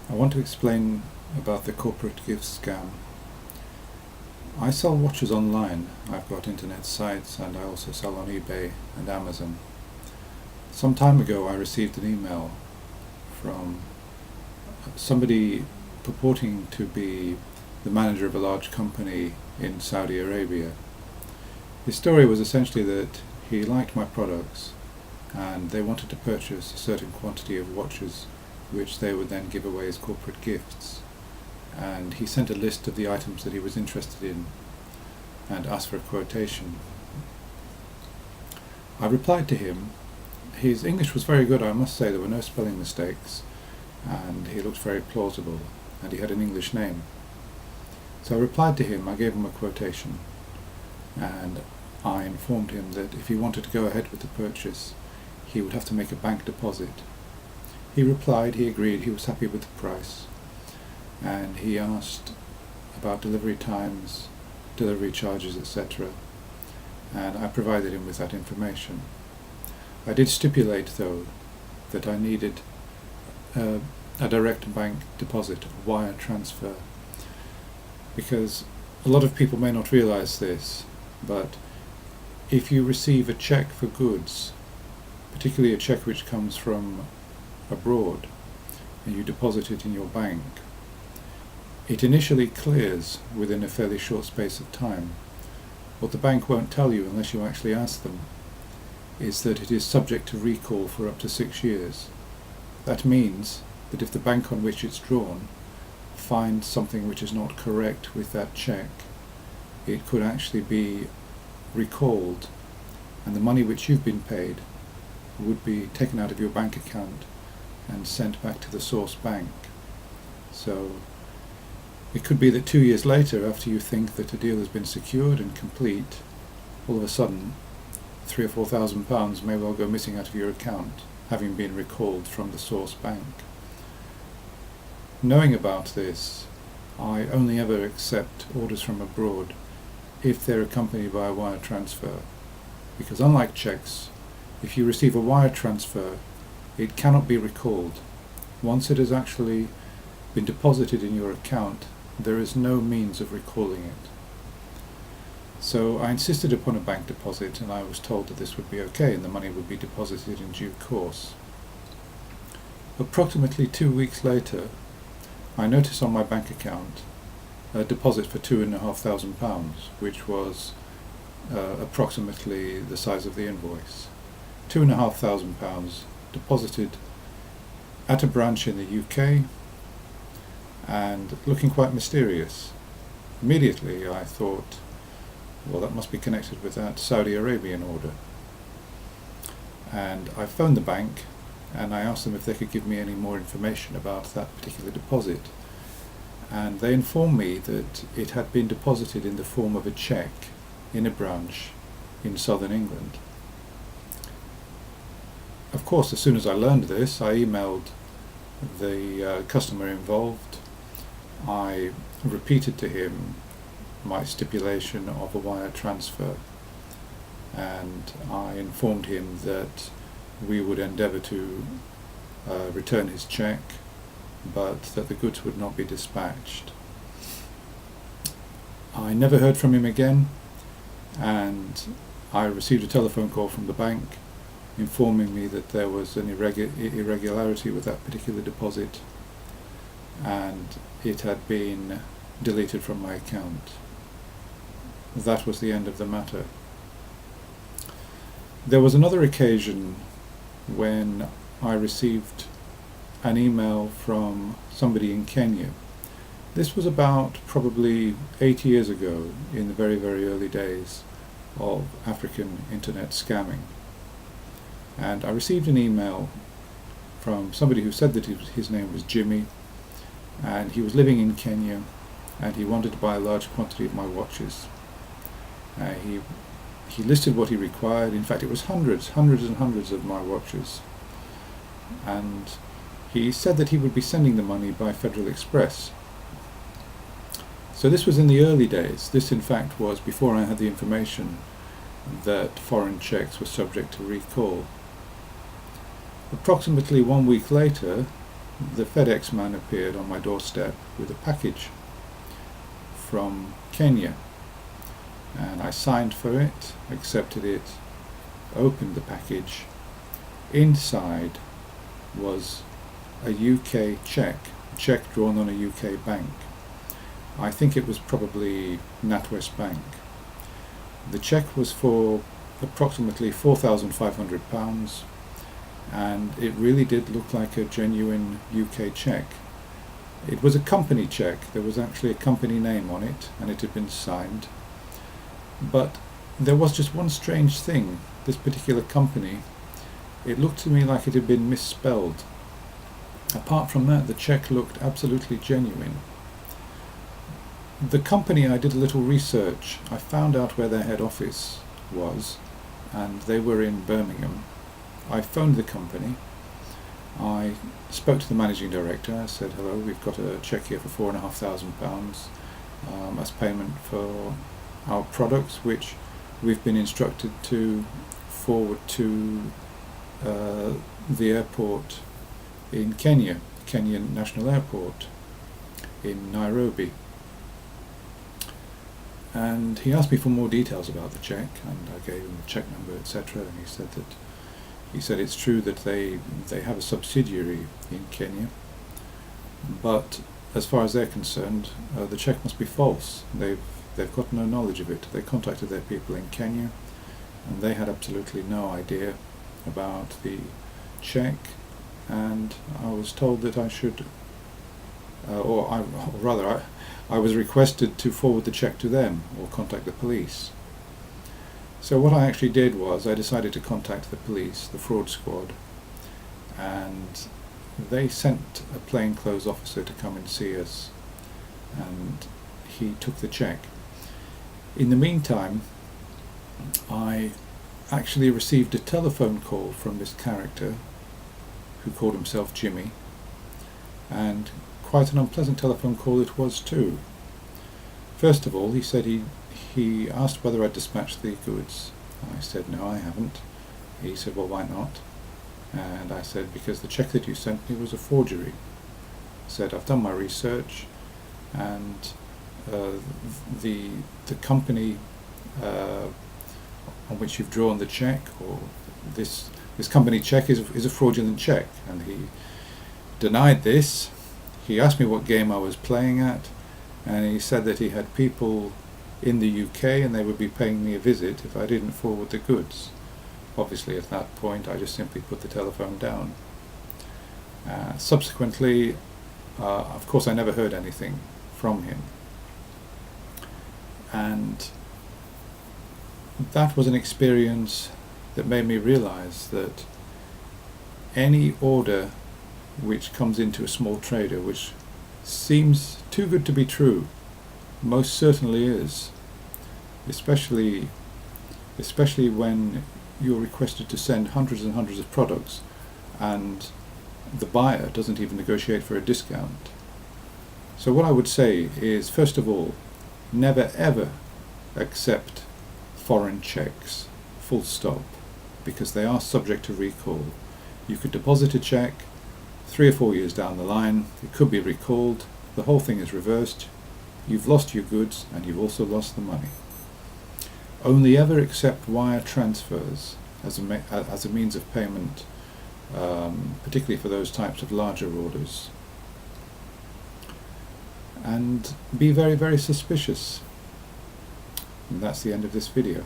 I want to explain about the corporate gift scam. I sell watches online. I've got internet sites and I also sell on eBay and Amazon. Some time ago I received an email from somebody purporting to be the manager of a large company in Saudi Arabia. His story was essentially that he liked my products and they wanted to purchase a certain quantity of watches which they would then give away as corporate gifts. And he sent a list of the items that he was interested in and asked for a quotation. I replied to him. His English was very good, I must say. There were no spelling mistakes and he looked very plausible and he had an English name. So I replied to him, I gave him a quotation and I informed him that if he wanted to go ahead with the purchase he would have to make a bank deposit. He replied, he agreed, he was happy with the price, and he asked about delivery times, delivery charges, etc. And I provided him with that information. I did stipulate though that I needed a direct bank deposit, a wire transfer, because a lot of people may not realize this, but if you receive a check for goods, particularly a check which comes from abroad, and you deposit it in your bank, it initially clears within a fairly short space of time. What the bank won't tell you unless you actually ask them is that it is subject to recall for up to 6 years. That means that if the bank on which it's drawn finds something which is not correct with that check, it could actually be recalled and the money which you've been paid would be taken out of your bank account and sent back to the source bank. So it could be that 2 years later, after you think that a deal has been secured and complete, all of a sudden £3,000 or £4,000 may well go missing out of your account, having been recalled from the source bank. Knowing about this, I only ever accept orders from abroad if they're accompanied by a wire transfer, because unlike checks, if you receive a wire transfer, it cannot be recalled. Once it has actually been deposited in your account, there is no means of recalling it. So I insisted upon a bank deposit and I was told that this would be okay and the money would be deposited in due course. Approximately 2 weeks later, I noticed on my bank account a deposit for £2,500, which was approximately the size of the invoice. £2,500 deposited at a branch in the UK and looking quite mysterious. Immediately I thought, well, that must be connected with that Saudi Arabian order. And I phoned the bank and I asked them if they could give me any more information about that particular deposit. And they informed me that it had been deposited in the form of a cheque in a branch in southern England. Of course, as soon as I learned this, I emailed the customer involved. I repeated to him my stipulation of a wire transfer, and I informed him that we would endeavour to return his cheque, but that the goods would not be dispatched. I never heard from him again, and I received a telephone call from the bank informing me that there was an irregularity with that particular deposit and it had been deleted from my account. That was the end of the matter. There was another occasion when I received an email from somebody in Kenya. This was about probably 8 years ago, in the very, very early days of African internet scamming. And I received an email from somebody who said that his name was Jimmy, and he was living in Kenya, and he wanted to buy a large quantity of my watches. He listed what he required. In fact, it was hundreds and hundreds of my watches. And he said that he would be sending the money by Federal Express. So this was in the early days. This, in fact, was before I had the information that foreign cheques were subject to recall. Approximately 1 week later, the FedEx man appeared on my doorstep with a package from Kenya, and I signed for it, accepted it, opened the package. Inside was a UK cheque drawn on a UK bank. I think it was probably NatWest Bank. The cheque was for approximately £4,500, and it really did look like a genuine UK cheque. It was a company cheque. There was actually a company name on it, and it had been signed. But there was just one strange thing. This particular company, it looked to me like it had been misspelled. Apart from that, the cheque looked absolutely genuine. The company, I did a little research. I found out where their head office was, and they were in Birmingham. I phoned the company. I spoke to the managing director. I said, hello, we've got a cheque here for £4,500 as payment for our products, which we've been instructed to forward to the airport in Kenya, Kenyan National Airport in Nairobi. And he asked me for more details about the cheque, and I gave him the cheque number, etc. And he said it's true that they have a subsidiary in Kenya, but as far as they're concerned, the cheque must be false. They've got no knowledge of it. They contacted their people in Kenya, and they had absolutely no idea about the cheque. And I was told that I should, I was requested to forward the cheque to them or contact the police. So what I actually did was I decided to contact the police, the fraud squad, and they sent a plainclothes officer to come and see us, and he took the cheque. In the meantime, I actually received a telephone call from this character who called himself Jimmy, and quite an unpleasant telephone call it was too. First of all, he said he asked whether I'd dispatched the goods. I said, no, I haven't. He said, well, why not? And I said, because the cheque that you sent me was a forgery. I said, I've done my research, and the company on which you've drawn the cheque, or this company cheque is a fraudulent cheque. And he denied this. He asked me what game I was playing at, and he said that he had people in the UK and they would be paying me a visit if I didn't forward the goods. Obviously at that point I just simply put the telephone down. Subsequently, of course, I never heard anything from him, and that was an experience that made me realize that any order which comes into a small trader which seems too good to be true most certainly is, especially when you're requested to send hundreds and hundreds of products and the buyer doesn't even negotiate for a discount. So what I would say is, first of all, never ever accept foreign cheques, full stop, because they are subject to recall. You could deposit a cheque 3 or 4 years down the line, it could be recalled, the whole thing is reversed, you've lost your goods and you've also lost the money. Only ever accept wire transfers as a means of payment, particularly for those types of larger orders. And be very, very suspicious. And that's the end of this video.